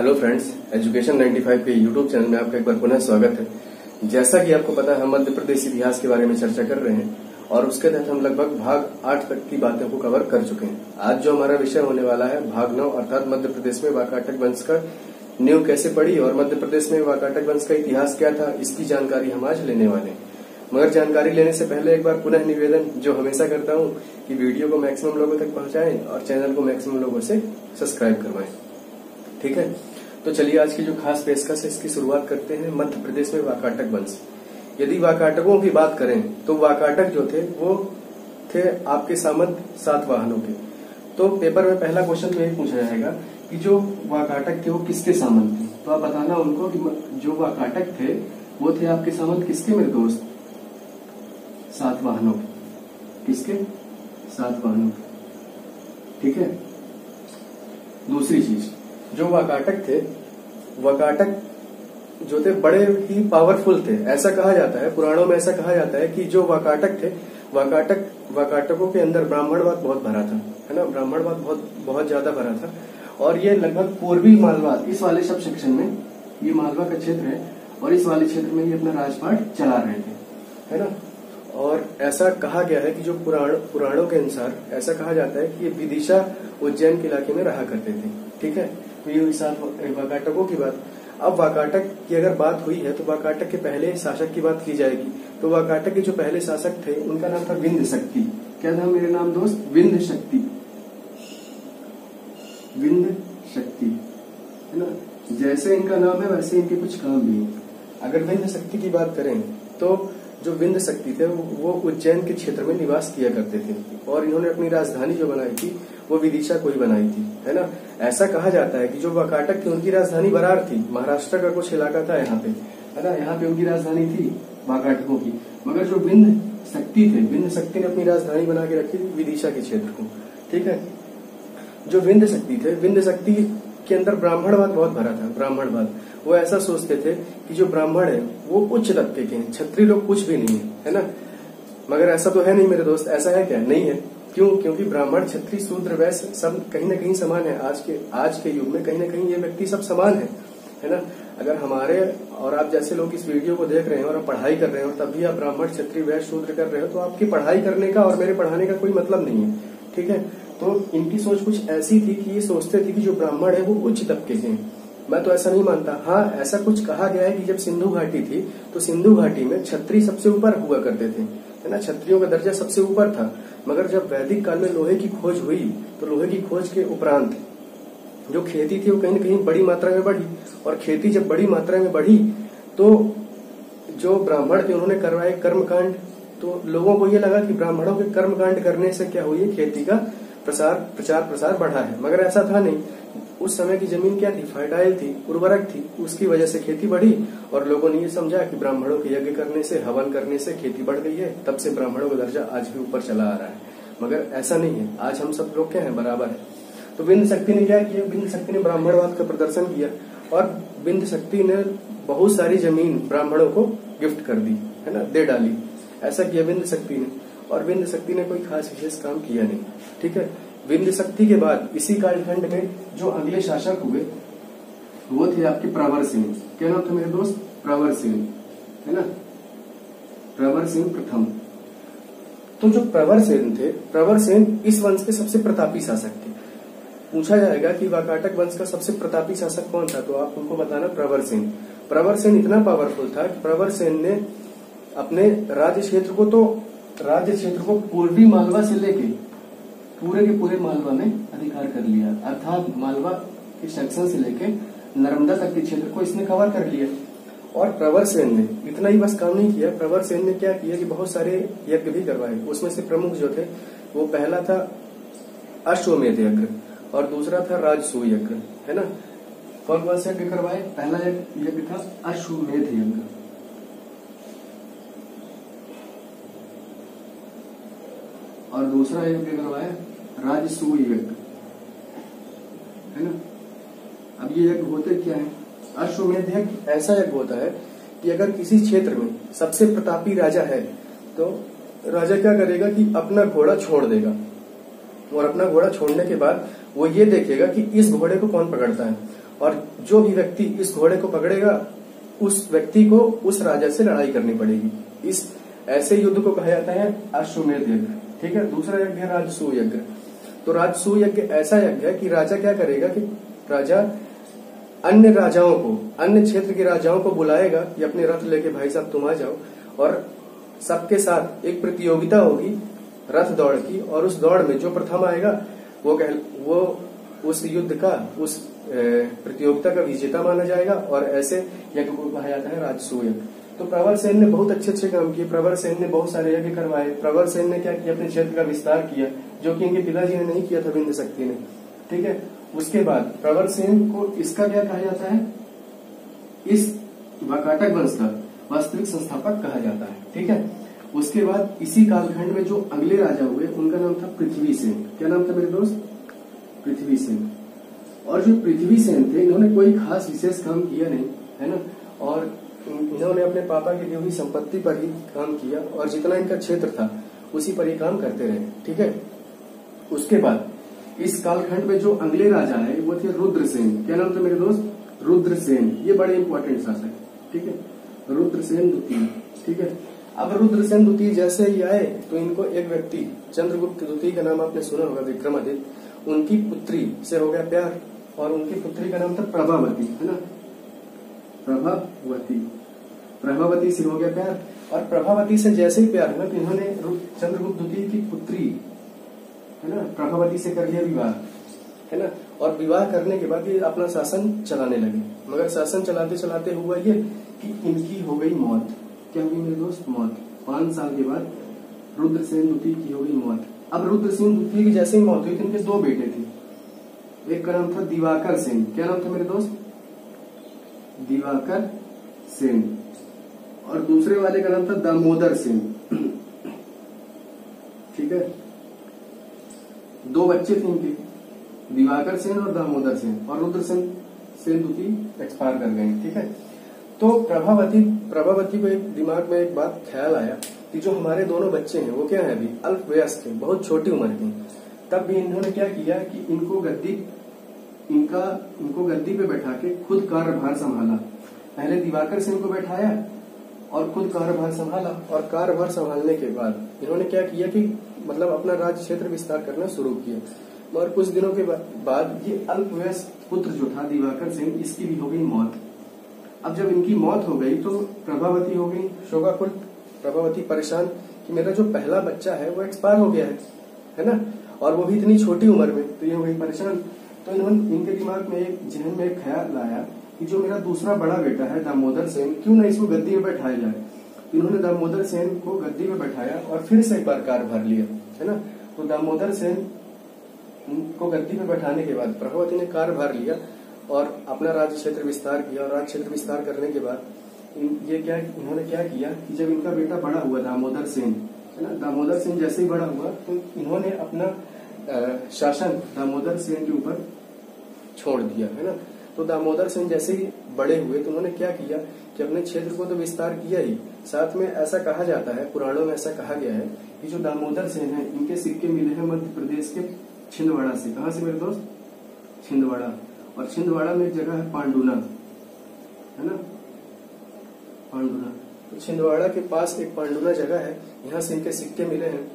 Hello friends, education 95 के YouTube channel में आपका एक बार पुनः स्वागत है। जैसा कि आपको पता है, हम मध्य प्रदेश इतिहास के बारे में चर्चा कर रहे हैं और उसके तहत हम लगभग भाग 8 तक की बातों को कवर कर चुके हैं। आज जो हमारा विषय होने वाला है भाग 9, अर्थात मध्य प्रदेश में वाकाटक वंश का नींव कैसे पड़ी और मध्य प्रदेश में वाकाटक वंश का इतिहास क्या था, इसकी जानकारी हम आज लेने वाले हैं। मगर जानकारी लेने से पहले एक बार पुनः निवेदन जो हमेशा करता हूँ कि वीडियो को मैक्सिमम लोगों तक पहुंचाएं और चैनल को मैक्सिमम लोगों से सब्सक्राइब करवाएं। ठीक है, तो चलिए आज की जो खास पेशकश है इसकी शुरुआत करते हैं। मध्य प्रदेश में वाकाटक वंश। यदि वाकाटकों की बात करें तो वाकाटक जो थे वो थे आपके सामंत सातवाहनों के। तो पेपर में पहला क्वेश्चन तो यही पूछा जाएगा कि जो वाकाटक थे वो किसके सामंत थे। तो आप बताना उनको कि जो वाकाटक थे वो थे आपके सामंत किसके मेरे दोस्त? सातवाहनों के। किसके? सातवाहनों के। ठीक है। दूसरी चीज, जो वाकाटक थे, वाकाटक जो थे बड़े ही पावरफुल थे। ऐसा कहा जाता है, पुराणों में ऐसा कहा जाता है कि जो वाकाटक थे, वाकाटकों के अंदर ब्राह्मणवाद बहुत भरा था, है ना। ब्राह्मणवाद बहुत ज्यादा भरा था और ये लगभग पूर्वी मालवा, इस वाले सब सेक्शन में, ये मालवा का क्षेत्र है और इस वाले क्षेत्र में ये अपना राजपाट चला रहे थे, है ना। और ऐसा कहा गया है कि जो पुराणों के अनुसार ऐसा कहा जाता है कि ये विदिशा उज्जैन के इलाके में रहा करते थे। ठीक है, तो ये हुई साथ वाकाटकों की बात। अब वाकाटक की अगर बात हुई है तो वाकाटक के पहले शासक की बात की जाएगी। तो वाकाटक के जो पहले शासक थे उनका नाम था विंध्य शक्ति। क्या था मेरे नाम दोस्त? विंध्य शक्ति। विंध्य शक्ति, है ना। जैसे इनका नाम है वैसे इनके कुछ काम भी हैं। अगर विंध्य शक्ति की बात करें तो जो विंध्य शक्ति थे वो उज्जैन के क्षेत्र में निवास किया करते थे और इन्होंने अपनी राजधानी जो बनाई थी वो विदिशा को ही बनाई थी, है ना। ऐसा कहा जाता है कि जो वाकाटक थे उनकी राजधानी बरार थी। महाराष्ट्र का कुछ इलाका था यहाँ पे, है ना। यहाँ पे उनकी राजधानी थी वाकाटकों की। मगर जो विंध्य शक्ति थे, विंध्य शक्ति ने अपनी राजधानी बना के रखी थी विदिशा के क्षेत्र को। ठीक है। जो विंध्य शक्ति थे, विंध्य शक्ति के अंदर ब्राह्मणवाद बहुत भरा था। ब्राह्मणवाद, वो ऐसा सोचते थे कि जो ब्राह्मण है वो उच्च तबके के हैं, क्षत्रिय लोग कुछ भी नहीं है ना। मगर ऐसा तो है नहीं मेरे दोस्त। ऐसा है क्या? नहीं है। क्यों? क्योंकि ब्राह्मण, क्षत्रिय, शूद्र, वैश्य सब कहीं ना कहीं समान है। आज के युग में कहीं ना कहीं ये व्यक्ति सब समान है ना। अगर हमारे और आप जैसे लोग इस वीडियो को देख रहे हैं और आप पढ़ाई कर रहे हैं और तब भी आप ब्राह्मण, क्षत्रिय, वैश्य, शूद्र कर रहे हो तो आपकी पढ़ाई करने का और मेरे पढ़ाने का कोई मतलब नहीं है। ठीक है। तो इनकी सोच कुछ ऐसी थी कि ये सोचते थे कि जो ब्राह्मण है वो उच्च तबके के हैं। मैं तो ऐसा नहीं मानता। हाँ, ऐसा कुछ कहा गया है कि जब सिंधु घाटी थी तो सिंधु घाटी में क्षत्रिय सबसे ऊपर हुआ करते थे, है ना। क्षत्रियों का दर्जा सबसे ऊपर था। मगर जब वैदिक काल में लोहे की खोज हुई तो लोहे की खोज के उपरांत जो खेती थी वो कहीं न कहीं बड़ी मात्रा में बढ़ी और खेती जब बड़ी मात्रा में बढ़ी तो जो ब्राह्मण थे उन्होंने करवाए कर्मकांड। तो लोगों को ये लगा कि ब्राह्मणों के कर्मकांड करने से क्या हुई है, खेती का प्रचार प्रसार बढ़ा है। मगर ऐसा था नहीं। उस समय की जमीन क्या थी? फर्टाइल थी, उर्वरक थी। उसकी वजह से खेती बढ़ी और लोगों ने ये समझा कि ब्राह्मणों के यज्ञ करने से, हवन करने से खेती बढ़ गई है। तब से ब्राह्मणों का दर्जा आज भी ऊपर चला आ रहा है। मगर ऐसा नहीं है। आज हम सब लोग क्या है? बराबर है। तो विंध्य शक्ति ने क्या किया? विंध्य शक्ति ने ब्राह्मणवाद का प्रदर्शन किया और विंध्य शक्ति ने बहुत सारी जमीन ब्राह्मणों को गिफ्ट कर दी, है ना, दे डाली। ऐसा किया विंध्य शक्ति ने। और विंध्य शक्ति ने कोई खास विशेष काम किया नहीं। ठीक है। विंध्य शक्ति के बाद इसी कालखंड में जो अगले शासक हुए वो थे आपके प्रवर सिंह। क्या नाम था मेरे दोस्त? प्रवर सिंह, है ना। प्रवर सिंह प्रथम। तो जो प्रवर सेन थे, प्रवर सेन इस वंश के सबसे प्रतापी शासक थे। पूछा जाएगा कि वाकाटक वंश का सबसे प्रतापी शासक कौन था, तो आप उनको बताना प्रवर सेन। प्रवर सेन इतना पावरफुल था कि प्रवर सेन ने अपने राज्य क्षेत्र को पूर्वी मालवा से लेके पूरे के पूरे मालवा में अधिकार कर लिया। अर्थात मालवा के सेक्शन से लेके नर्मदा तक के क्षेत्र को इसने कवर कर लिया। और प्रवर सेन ने इतना ही बस काम नहीं किया। प्रवर सेन ने क्या किया कि बहुत सारे यज्ञ भी करवाए। उसमें से प्रमुख जो थे वो पहला था अश्वमेध यज्ञ और दूसरा था राजसूय यज्ञ, है ना। कौन कौन से यज्ञ करवाए? पहला यज्ञ था अश्वमेध यज्ञ और दूसरा यज्ञ करवाया राजसूय यज्ञ, है ना। अब ये यज्ञ होते क्या है? अश्वमेध यज्ञ ऐसा यज्ञ होता है कि अगर किसी क्षेत्र में सबसे प्रतापी राजा है तो राजा क्या करेगा कि अपना घोड़ा छोड़ देगा और अपना घोड़ा छोड़ने के बाद वो ये देखेगा कि इस घोड़े को कौन पकड़ता है और जो भी व्यक्ति इस घोड़े को पकड़ेगा उस व्यक्ति को उस राजा से लड़ाई करनी पड़ेगी। इस ऐसे युद्ध को कहा जाता है अश्वमेध यज्ञ। ठीक है। दूसरा यज्ञ है राजसूय यज्ञ। तो राजसूय यज्ञ ऐसा यज्ञ है कि राजा क्या करेगा कि राजा अन्य राजाओं को, अन्य क्षेत्र के राजाओं को बुलाएगा कि अपने रथ लेके भाई साहब तुम आ जाओ, और सबके साथ एक प्रतियोगिता होगी रथ दौड़ की, और उस दौड़ में जो प्रथम आएगा वो उस युद्ध का, उस प्रतियोगिता का विजेता माना जाएगा। और ऐसे यज्ञ को कहा जाता है राजसूय यज्ञ। तो प्रवर सेन ने बहुत अच्छे काम किए। प्रवर सेन ने बहुत सारे यज्ञ करवाए। प्रवर सेन ने क्या किया, अपने क्षेत्र का विस्तार किया, जो कि इनके पिताजी ने नहीं किया था, विंध्य शक्ति ने। ठीक है। उसके बाद प्रवर सेन को इसका क्या कहा जाता है, इस वाकाटक वंश का वास्तविक संस्थापक कहा जाता है। ठीक है। उसके बाद इसी कालखंड में जो अगले राजा हुए उनका नाम था पृथ्वी सेन। क्या नाम था मेरे दोस्त? पृथ्वी सेन। और जो पृथ्वी सेन थे इन्होंने कोई खास विशेष काम किया नहीं, है ना, और इन्होंने अपने पापा की दी हुई संपत्ति पर ही काम किया, और जितना इनका क्षेत्र था उसी पर ही काम करते रहे। ठीक है। उसके बाद इस कालखंड में जो अगले राजा है वो थे रुद्रसेन। क्या नाम था मेरे दोस्त? रुद्रसेन। ये बड़े इंपॉर्टेंट शासक। ठीक है। रुद्रसेन द्वितीय। ठीक है। अब रुद्रसेन द्वितीय जैसे ही आए तो इनको एक व्यक्ति चंद्रगुप्त द्वितीय का नाम आपने सुना होगा, विक्रमादित्य, उनकी पुत्री से हो गया प्यार, और उनकी पुत्री का नाम था प्रभावती, है ना, प्रभावती से हो गया प्यार। और प्रभावती से जैसे ही प्यार हुआ तो इन्होंने चंद्रगुप्त द्वितीय की पुत्री, है ना, प्रभावती से कर लिया विवाह, है ना। और विवाह करने के बाद ये अपना शासन चलाने लगे। मगर शासन चलाते चलाते हुआ ये कि इनकी हो गई मौत। क्या हुई मेरे दोस्त? मौत। 5 साल के बाद रुद्रसेन द्वितीय की हो गई मौत। अब रुद्रसेन द्वितीय की जैसे ही मौत हुई तो इनके 2 बेटे थे। एक का नाम था दिवाकर सेन। क्या नाम था मेरे दोस्त? दिवाकर सेन। और दूसरे वाले का नाम था दामोदर सेन। ठीक है। 2 बच्चे थे इनके, दिवाकर सेन और दामोदर सेन, और रुद्रसेन द्वितीय एक्सपायर कर गए। ठीक है। तो प्रभावती को एक दिमाग में एक बात ख्याल आया कि जो हमारे दोनों बच्चे हैं वो क्या है, अभी अल्पवयस्क थे, बहुत छोटी उम्र के। तब भी इन्होंने क्या किया कि इनको गद्दी पे बैठा के खुद कार्यभार संभाला। पहले दिवाकर सेन को बैठाया और खुद कार्यभार संभाला, और कार्यभार संभालने के बाद इन्होंने क्या किया कि मतलब अपना राज्य क्षेत्र विस्तार करना शुरू किया। मगर कुछ दिनों के बाद ये अल्पवयस्क पुत्र जो था दिवाकर सेन, इसकी भी हो गई मौत। अब जब इनकी मौत हो गई तो प्रभावती हो गई शोकाकुल। प्रभावती परेशान कि मेरा जो पहला बच्चा है वो एक्सपायर हो गया है ना, और वो भी इतनी छोटी उम्र में, तो ये हो गई परेशान। तो इनके दिमाग में जहन में एक ख्याल आया कि जो मेरा दूसरा बड़ा बेटा है दामोदर सेन, क्यों ना इसको गद्दी में बैठाया जाए। तो इन्होंने दामोदर सेन को गद्दी में बैठाया और फिर से एक बार कार्यभार लिया, है ना। तो दामोदर सेन को गद्दी में बैठाने के बाद प्रभावती ने कार्यभार लिया और अपना राज्य क्षेत्र विस्तार किया। और राज्य क्षेत्र विस्तार करने के बाद इन्होंने क्या किया कि जब इनका बेटा बड़ा हुआ दामोदर सेन, है ना, दामोदर सेन जैसे ही बड़ा हुआ तो इन्होंने अपना शासन दामोदर सेन के ऊपर छोड़ दिया, है ना। तो दामोदर सेन जैसे ही बड़े हुए तो उन्होंने क्या किया कि अपने क्षेत्र को तो विस्तार किया ही, साथ में ऐसा कहा जाता है, पुराणों में ऐसा कहा गया है कि जो दामोदर सेन है इनके सिक्के मिले हैं मध्य प्रदेश के छिंदवाड़ा से। कहाँ से मेरे दोस्त? छिंदवाड़ा। और छिंदवाड़ा में एक जगह है पांडुना, है ना, पांडुना। तो छिंदवाड़ा के पास एक पांडुना जगह है, यहाँ से इनके सिक्के मिले हैं।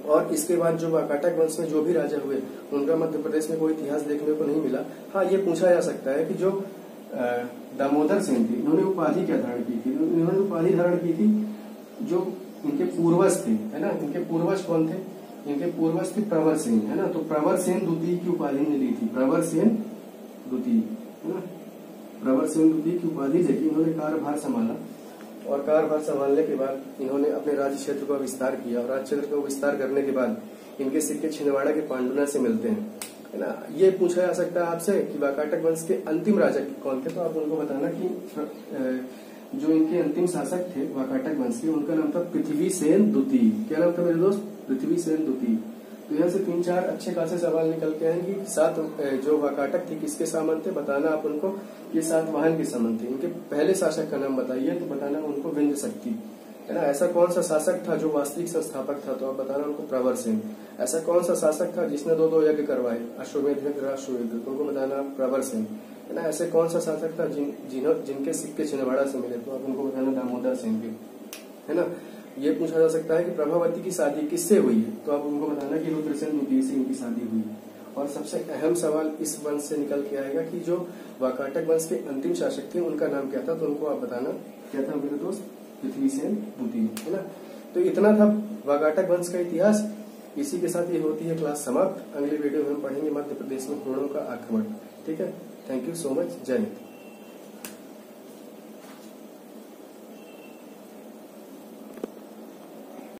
और इसके बाद जो वाकाटक वंश में जो भी राजा हुए उनका मध्य प्रदेश में कोई इतिहास देखने को नहीं मिला। हाँ, ये पूछा जा सकता है कि जो दामोदर सेन थी इन्होंने उपाधि क्या धारण की थी। इन्होंने उपाधि धारण की थी जो इनके पूर्वज थे, है ना। इनके पूर्वज कौन थे? इनके पूर्वज थे प्रवर सेन, है ना। तो प्रवर सेन द्वितीय की उपाधि ने ली थी, प्रवर सेन द्वितीय, है ना। प्रवर सेन द्वितीय की उपाधि लेके इन्होंने कार्यभार संभाला, और कार्यभार संभालने के बाद इन्होंने अपने राज्य क्षेत्र का विस्तार किया। और राज्य क्षेत्र को विस्तार करने के बाद इनके सिक्के छिंदवाड़ा के पांडुना से मिलते हैं, है ना। ये पूछा जा सकता है आपसे कि वाकाटक वंश के अंतिम राजा कौन थे, तो आप उनको बताना कि जो इनके अंतिम शासक थे वाकाटक वंश के, उनका नाम था पृथ्वी सेन द्वितीय। क्या नाम था मेरे दोस्त? पृथ्वी सेन द्वितीय। तो यहाँ से 3-4 अच्छे खासे सवाल निकल के आएंगे। 7 जो वाकाटक थे किसके सामंत थे, बताना आप उनको। ये सातवाहन के सामंत थे। इनके पहले शासक का नाम बताइए, तो बताना उनको विंध्य शक्ति, है ना। ऐसा कौन सा शासक था जो वास्तविक संस्थापक था, तो आप बताना उनको प्रवर सेन। ऐसा कौन सा शासक था जिसने 2 यज्ञ करवाए, अश्वमेध यज्ञ, राष्ट्रयुद्ध, तो उनको बताना प्रवर सिंह, है ना। ऐसे कौन सा शासक था जिनके सिक्के छिंदवाड़ा से मिले, तो आप उनको बताना दामोदर सिंह के, है ना। ये पूछा जा सकता है कि प्रभावती की शादी किससे हुई है, तो आप उनको बताना कि रुद्रसेन द्वितीय से इनकी शादी हुई है। और सबसे अहम सवाल इस वंश से निकल के आएगा कि जो वाकाटक वंश के अंतिम शासक थे उनका नाम क्या था, तो उनको आप बताना क्या था मेरे दोस्त, पृथ्वीसेन द्वितीय, है ना। तो इतना था वाकाटक वंश का इतिहास। इसी के साथ ये होती है क्लास समाप्त। अगले वीडियो में हम पढ़ेंगे मध्य प्रदेश में हुणों का आक्रमण। ठीक है, थैंक यू सो मच, जय हिंद।